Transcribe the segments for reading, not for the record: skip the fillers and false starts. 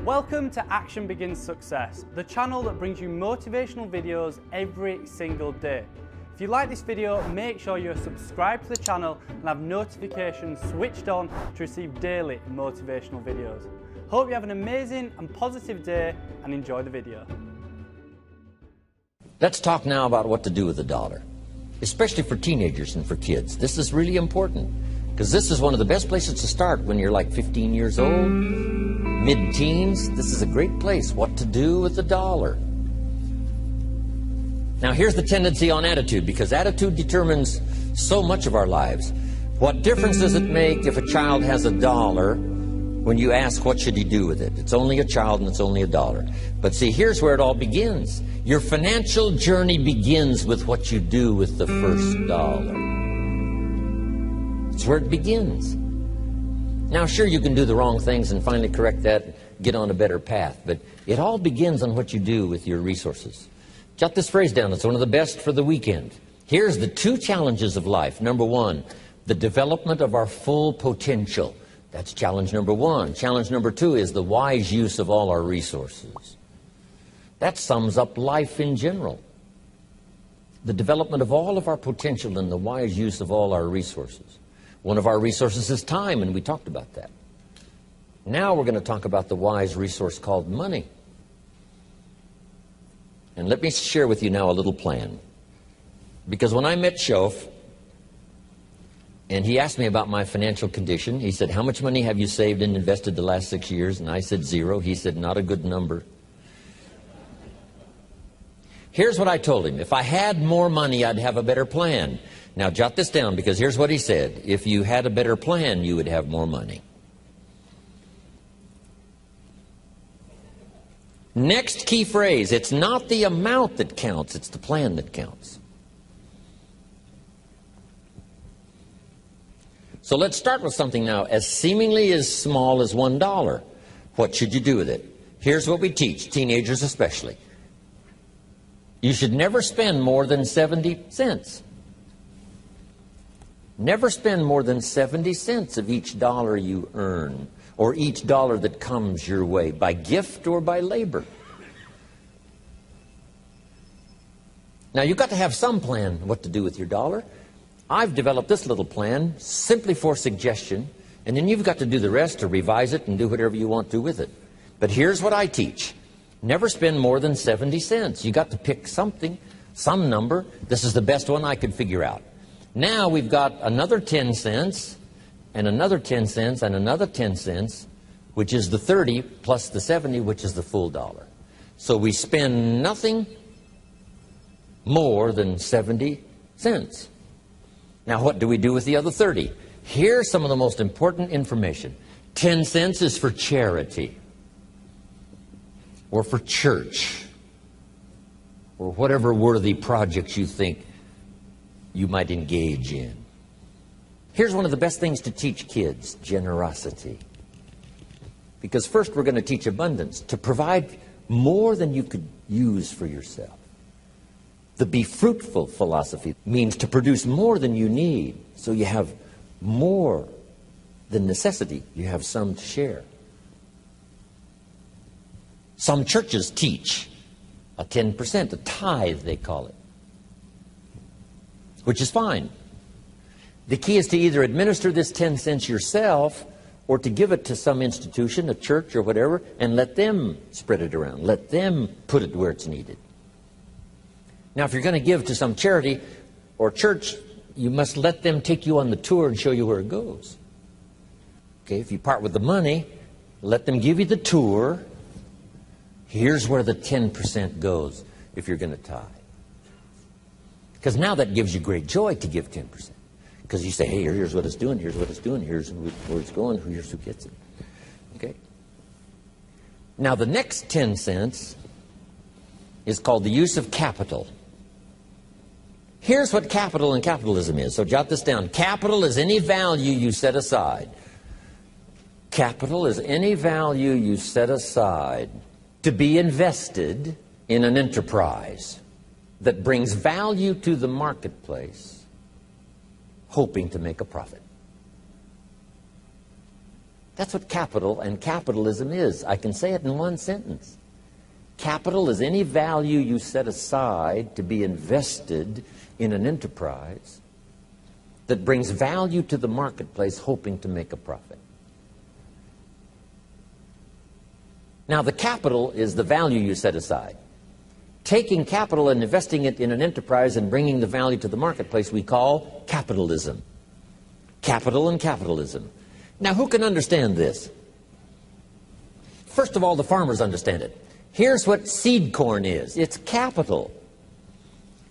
Welcome to Action Begins Success, the channel that brings you motivational videos every single day. If you like this video, make sure you're subscribed to the channel and have notifications switched on to receive daily motivational videos. Hope you have an amazing and positive day and enjoy the video. Let's talk now about what to do with the dollar, especially for teenagers and for kids. This is really important because this is one of the best places to start when you're like 15 years old, mid-teens. This is a great place, what to do with the dollar. Now here's the tendency on attitude, because attitude determines so much of our lives. What difference does it make if a child has $1 when you ask what should he do with it? It's only a child and it's only $1. But see, here's where it all begins. Your financial journey begins with what you do with the first dollar. It's where it begins. Now sure, you can do the wrong things and finally correct that, get on a better path, but it all begins on what you do with your resources. Jot this phrase down. It's one of the best for the weekend. Here's the two challenges of life. Number one, the development of our full potential. That's challenge number one. Challenge number two is the wise use of all our resources. That sums up life in general. The development of all of our potential and the wise use of all our resources. One of our resources is time, and we talked about that. Now we're going to talk about the wise resource called money. And let me share with you now a little plan. Because when I met Shof, and he asked me about my financial condition, he said, how much money have you saved and invested the last 6 years? And I said 0. He said, not a good number. Here's what I told him. If I had more money, I'd have a better plan. Now jot this down, because here's what he said. If you had a better plan, you would have more money. Next key phrase, it's not the amount that counts, it's the plan that counts. So let's start with something now as seemingly as small as $1. What should you do with it? Here's what we teach, teenagers especially. You should never spend more than 70 cents. Never spend more than 70 cents of each dollar you earn, or each dollar that comes your way, by gift or by labor. Now, you've got to have some plan what to do with your dollar. I've developed this little plan simply for suggestion, and then you've got to do the rest to revise it and do whatever you want to with it. But here's what I teach. Never spend more than 70 cents. You've got to pick something, some number. This is the best one I could figure out. Now we've got another 10 cents, and another 10 cents, and another 10 cents, which is the 30 plus the 70, which is the full dollar. So we spend nothing more than 70 cents. Now what do we do with the other 30? Here's some of the most important information. 10 cents is for charity, or for church, or whatever worthy projects you think you might engage in. Here's one of the best things to teach kids, generosity. Because first we're going to teach abundance, to provide more than you could use for yourself. The be fruitful philosophy means to produce more than you need, so you have more than necessity. You have some to share. Some churches teach a 10%, a tithe they call it, which is fine. The key is to either administer this 10 cents yourself or to give it to some institution, a church or whatever, and let them spread it around. Let them put it where it's needed. Now, if you're going to give to some charity or church, you must let them take you on the tour and show you where it goes. Okay, if you part with the money, let them give you the tour. Here's where the 10% goes if you're going to tithe. Because now that gives you great joy to give 10%. Because you say, hey, here's what it's doing, here's what it's doing, here's where it's going, here's who gets it. Okay? Now the next 10 cents is called the use of capital. Here's what capital and capitalism is. So jot this down. Capital is any value you set aside. Capital is any value you set aside to be invested in an enterprise that brings value to the marketplace, hoping to make a profit. That's what capital and capitalism is. I can say it in one sentence. Capital is any value you set aside to be invested in an enterprise that brings value to the marketplace hoping to make a profit. Now, the capital is the value you set aside. Taking capital and investing it in an enterprise and bringing the value to the marketplace we call capitalism. Capital and capitalism. Now, who can understand this? First of all, the farmers understand it. Here's what seed corn is. It's capital.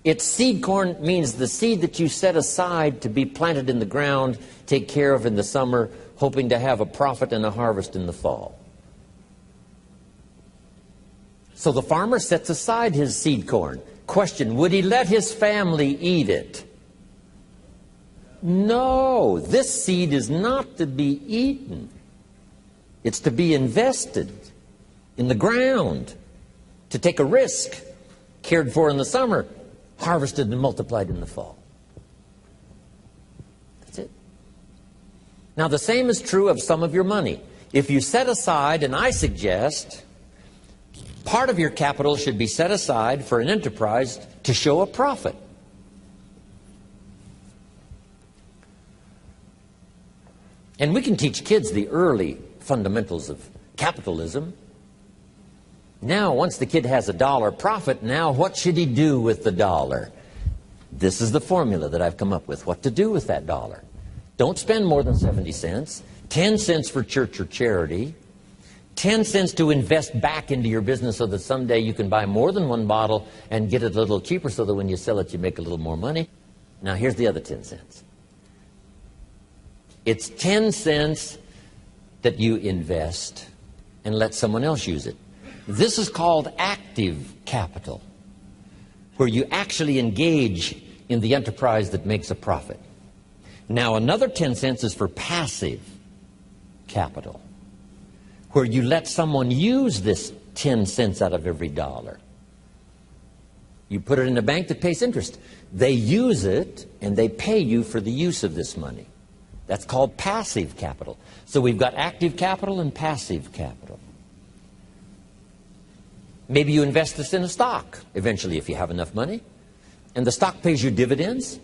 It's seed corn means the seed that you set aside to be planted in the ground, take care of in the summer, hoping to have a profit and a harvest in the fall. So the farmer sets aside his seed corn. Question, would he let his family eat it? No, this seed is not to be eaten. It's to be invested in the ground, to take a risk, cared for in the summer, harvested and multiplied in the fall. That's it. Now the same is true of some of your money. If you set aside, and I suggest, part of your capital should be set aside for an enterprise to show a profit. And we can teach kids the early fundamentals of capitalism. Now, once the kid has $1 profit, now what should he do with the dollar? This is the formula that I've come up with, what to do with that dollar. Don't spend more than 70 cents, 10 cents for church or charity, 10 cents to invest back into your business so that someday you can buy more than one bottle and get it a little cheaper so that when you sell it you make a little more money. Now here's the other 10 cents. It's 10 cents that you invest and let someone else use it. This is called active capital, where you actually engage in the enterprise that makes a profit. Now another 10 cents is for passive capital, where you let someone use this 10 cents out of every dollar. You put it in a bank that pays interest. They use it and they pay you for the use of this money. That's called passive capital. So we've got active capital and passive capital. Maybe you invest this in a stock eventually if you have enough money, and the stock pays you dividends,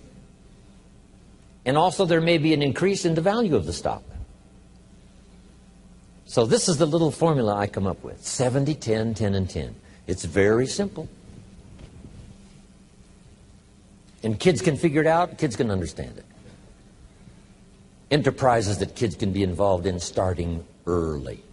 and also there may be an increase in the value of the stock. So this is the little formula I come up with, 70, 10, 10, and 10. It's very simple. And kids can figure it out, kids can understand it. Enterprises that kids can be involved in starting early.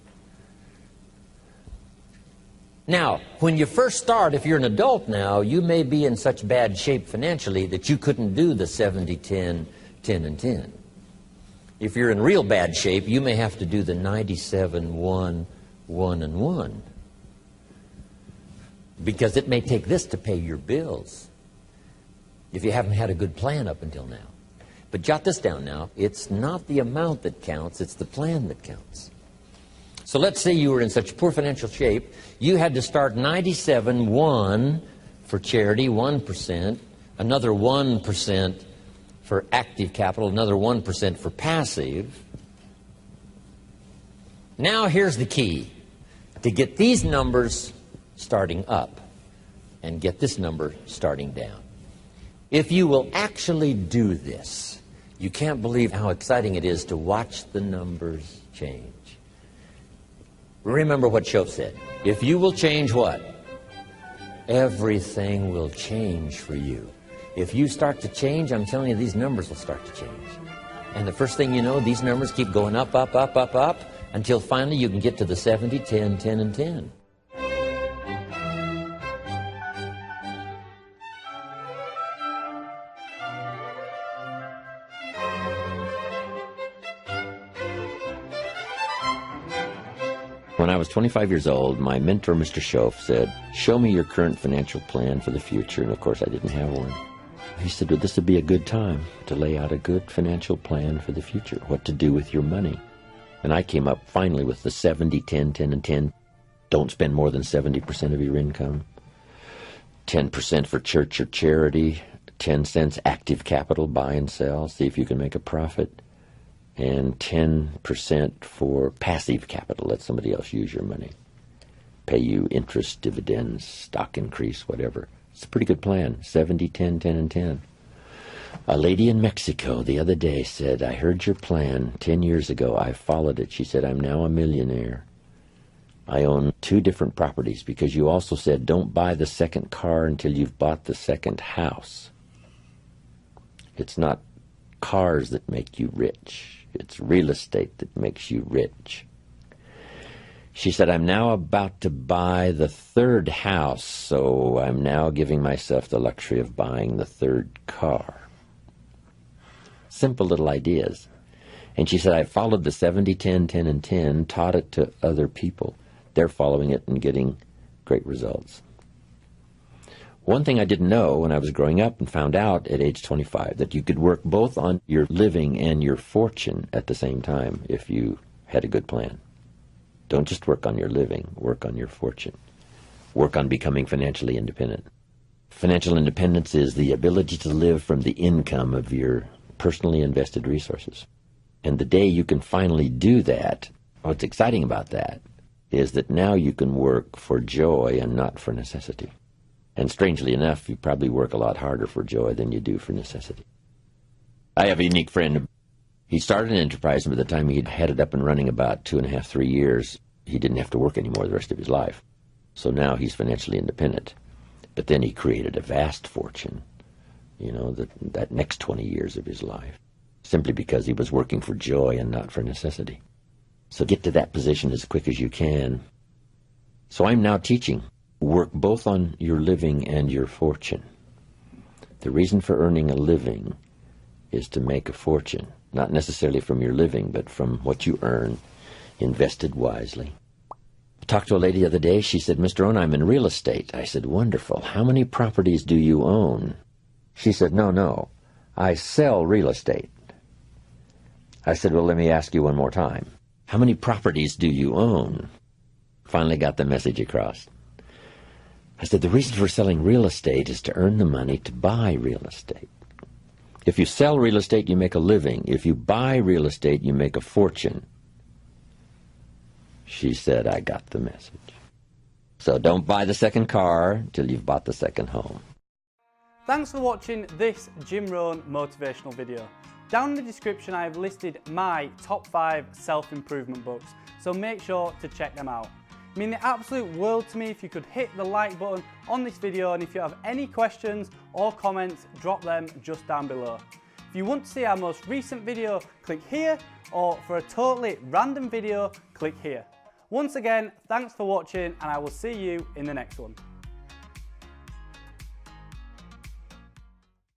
Now, when you first start, if you're an adult now, you may be in such bad shape financially that you couldn't do the 70, 10, 10, and 10. If you're in real bad shape, you may have to do the 97, 1, 1, and 1. Because it may take this to pay your bills if you haven't had a good plan up until now. But jot this down now. It's not the amount that counts, it's the plan that counts. So let's say you were in such poor financial shape, you had to start 97, 1 for charity, 1%, another 1% for active capital, another 1% for passive. Now here's the key. To get these numbers starting up and get this number starting down. If you will actually do this, you can't believe how exciting it is to watch the numbers change. Remember what Shoaff said. If you will change what? Everything will change for you. If you start to change, I'm telling you, these numbers will start to change. And the first thing you know, these numbers keep going up, up, up, up, up, until finally you can get to the 70, 10, 10, and 10. When I was 25 years old, my mentor, Mr. Shoaff, said, "Show me your current financial plan for the future." And of course, I didn't have one. He said, "Well, this would be a good time to lay out a good financial plan for the future, what to do with your money." And I came up finally with the 70, 10, 10, and 10. Don't spend more than 70% of your income. 10% for church or charity. 10 cents active capital, buy and sell, see if you can make a profit. and 10% for passive capital. Let somebody else use your money. Pay you interest, dividends, stock increase, whatever. It's a pretty good plan. 70, 10, 10, and 10. A lady in Mexico the other day said, I heard your plan 10 years ago. I followed it. She said, I'm now a millionaire. I own 2 different properties because you also said don't buy the second car until you've bought the second house. It's not cars that make you rich. It's real estate that makes you rich. She said, I'm now about to buy the 3rd house, so I'm now giving myself the luxury of buying the 3rd car. Simple little ideas. And she said, I followed the 70, 10, 10, and 10, taught it to other people. They're following it and getting great results. One thing I didn't know when I was growing up and found out at age 25, that you could work both on your living and your fortune at the same time if you had a good plan. Don't just work on your living, work on your fortune. Work on becoming financially independent. Financial independence is the ability to live from the income of your personally invested resources. And the day you can finally do that, what's exciting about that is that now you can work for joy and not for necessity. And strangely enough, you probably work a lot harder for joy than you do for necessity. I have a unique friend. He started an enterprise, and by the time he'd had it up and running about 2.5, 3 years, he didn't have to work anymore the rest of his life. So now he's financially independent. But then he created a vast fortune, that next 20 years of his life, simply because he was working for joy and not for necessity. So get to that position as quick as you can. So I'm now teaching. Work both on your living and your fortune. The reason for earning a living is to make a fortune, not necessarily from your living, but from what you earn, invested wisely. I talked to a lady the other day. She said, Mr. Rohn, I'm in real estate. I said, wonderful. How many properties do you own? She said, no, I sell real estate. I said, well, let me ask you one more time. How many properties do you own? Finally got the message across. I said, the reason for selling real estate is to earn the money to buy real estate. If you sell real estate, you make a living. If you buy real estate, you make a fortune. She said, I got the message. So don't buy the second car till you've bought the second home. Thanks for watching this Jim Rohn motivational video. Down in the description I have listed my top 5 self-improvement books, so make sure to check them out. It means the absolute world to me if you could hit the like button on this video, and if you have any questions or comments, drop them just down below. If you want to see our most recent video, click here, or for a totally random video, click here. Once again, thanks for watching, and I will see you in the next one.